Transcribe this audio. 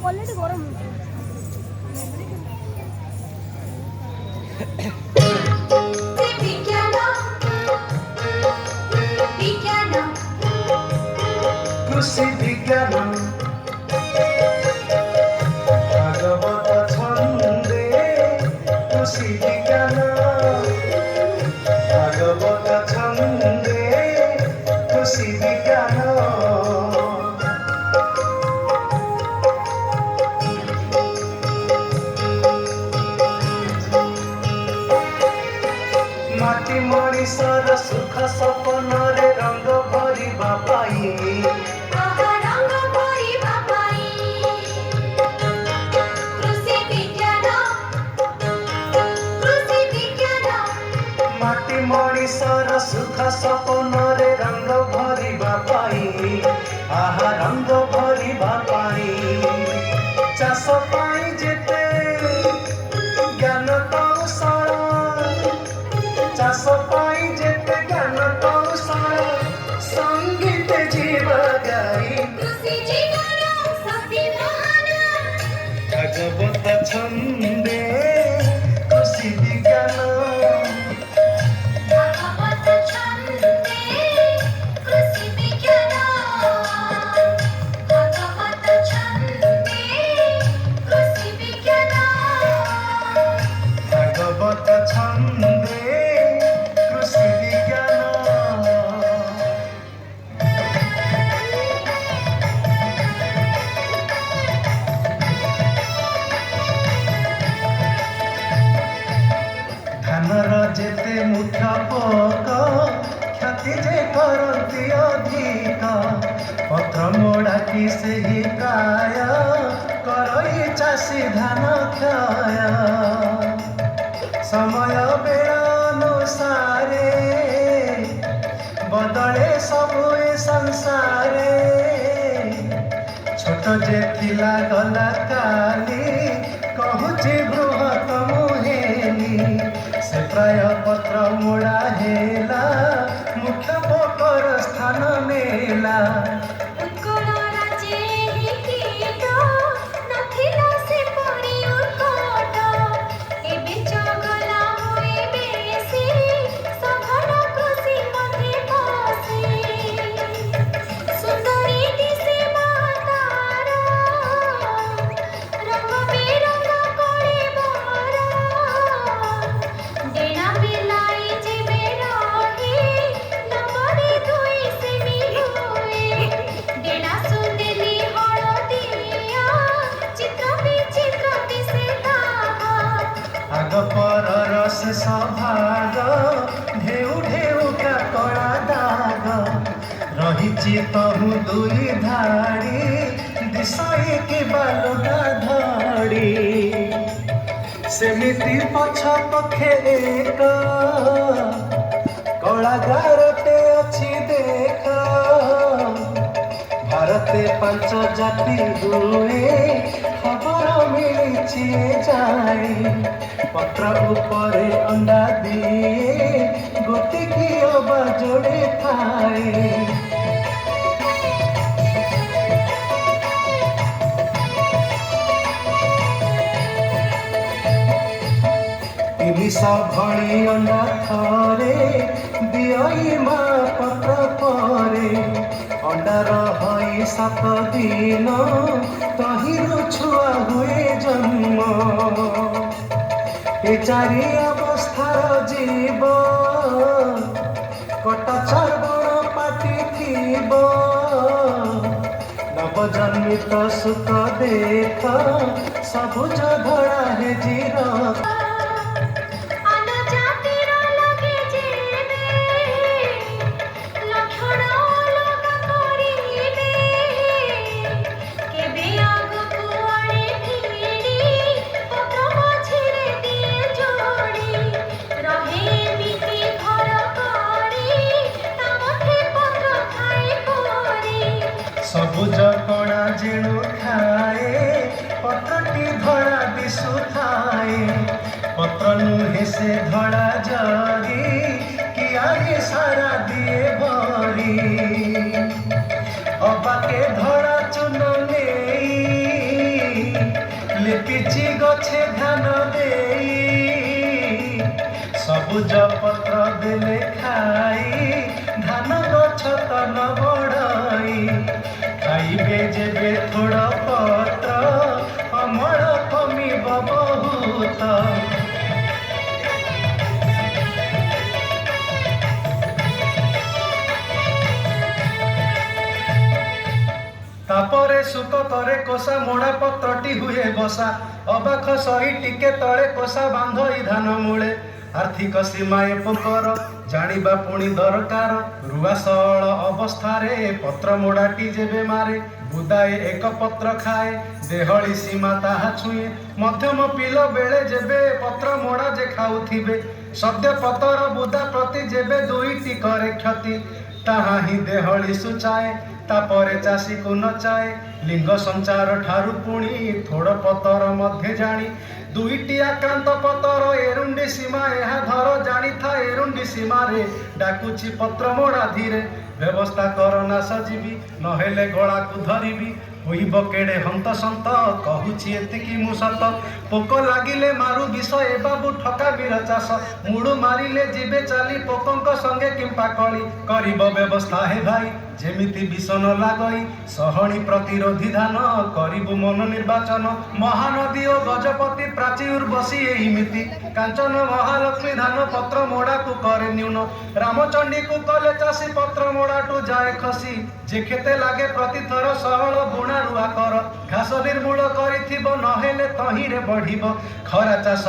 quality गरम कृषि विज्ञान भागवत छन्दे कृषि विज्ञान भागवत छन्दे कृषि विज्ञान माटी मଣିଷର ସୁଖ ସପନରେ ରଙ୍ଗ ଭରିବା ପାଇଁ माटी मଣିଷର ସୁଖ ସପନରେ ରଙ୍ଗ ଭରିବା ପାଇଁ ଆହା ରଙ୍ଗ ଭରିବା ପାଇଁ ଚାଷ ପାଇଁ ଯେତେ ଜ୍ଞାନ କୌଶଳ ଚାଷ ପାଇଁ ଯେତେ ଜ୍ଞାନ କୌଶଳ ସଙ୍ଗୀତ ଜୀବ ଗାଇ ଭାଗବତ ଛନ୍ଦେ କୃଷି ବିଜ୍ଞାନ ଭାଗବତ ଛନ୍ଦେ କୃଷି ବିଜ୍ଞାନ ଧାନର ଯେତେ ମୁଖ୍ୟ ପୋକ କ୍ଷତି ଯେ କରନ୍ତି ଅଧିକ ପତ୍ର ମୋଡ଼ାକି ସେହି ପ୍ରାୟ କରଇ ଚାଷୀ ଧାନ କ୍ଷୟ ସମୟ ବେଳ ଅନୁସାରେ ବଦଳେ ସବୁ ଏ ସଂସାରେ ଛୋଟ ଯେ ଥିଲା ଗଲା କାଲି କହୁଛି ବୃହତ ମୁହେନି ସେ ପ୍ରାୟ ପତ୍ର ମୋଡ଼ା ହେଲା ମୁଖ୍ୟ ପୋକର ସ୍ଥାନ ନେଲା परर शेष भाग ढेउ ढेउका कड़ा दाग रहिछि तहु दुई धाड़ी दिशई कि बालुटा धड़ी सेमिति पछ पखे एक कलाकारटे अछि देख भारते पांच जाति हुए खबर मिलिछि जाई पत्र उपरे अंडा दिए गोटी की अबा जोड़े थाए तिनिश भणी अंडा थरे दियई मा पत्र परे अंडा रही 7 दिन तहिरु छुआ हुए जन्म ए चारि अवस्थार जीव कटा चर्बण पाटी थीब नवजन्मित सुख देख सबुज धड़ा हे जीर ସବୁଜ କଣା ଯେଣୁ ଖାଏ ପତ୍ରଟି ଧଳା ଦିଶୁଥାଏ ପତ୍ର ନୁହେଁ ସେ ଧଳା ଜରି କିଆରି ସାରା ଦିଏ ଭରି ଅବାକେ ଧଳା ଚୂନ ନେଇ ध्यान देई सबुज पत्र देले खाई धान गछ तन बड़ाई खाइबे जेबे थोड़ा पत्र अमल कमिब बहुत तापरे सुख करे कोसा मोड़ा पत्रटी हुए बसा अबाख सही टिके तले कोसा बांधई धान मूले आर्थिक सीमाए पोकर जानिबा पुणी दरकार रुआसळ अवस्थारे पत्र मोड़ाटी जेबे मारे बुदाए एक पत्र खाए देहली सीमा ताहा छुए मध्यम पिल बेले जेबे पत्र मोड़ा जे खाउथिबे सद्य पतर बुदा प्रति जेबे दुईटी करे क्षति ताहा ही देहली सुचाए तापरे चाषी को नचाए लिंग संचार ठारू पुणी थोड़ पतर मध्य जानी दुईटी आक्रांत पतर एरुंडी सीमा यह धर जानी था एरुंडी सीमा रे डाकुची पत्र मोड़ा धीरे व्यवस्था कर ना सजीवी नहेले गला को धरिबी होइब केड़े हंत संत कहूची एतिकी मु सत पोक लागिले मारु विष ए बाबू ठका बीर चाष मुड़ू मारिले जीवे चाली पोकंक संगे किंपा कली करिब व्यवस्था हे भाई जेमिति विष न लागई सहणी प्रतिरोधी धान करिबु मन निर्वाचन महानदी और गजपति प्राची उर्वशी एहिमिति कांचन महालक्ष्मी धान पत्र मोड़ा को करे न्यून रामचंडी को कले चाषी पत्र मोड़ा टू जाए खसी जे खेते लागे प्रति थर सहल बुणा रुआ कर घास निर्मूल करिथिब नहेले तहिरे बढ़िब खरा चाष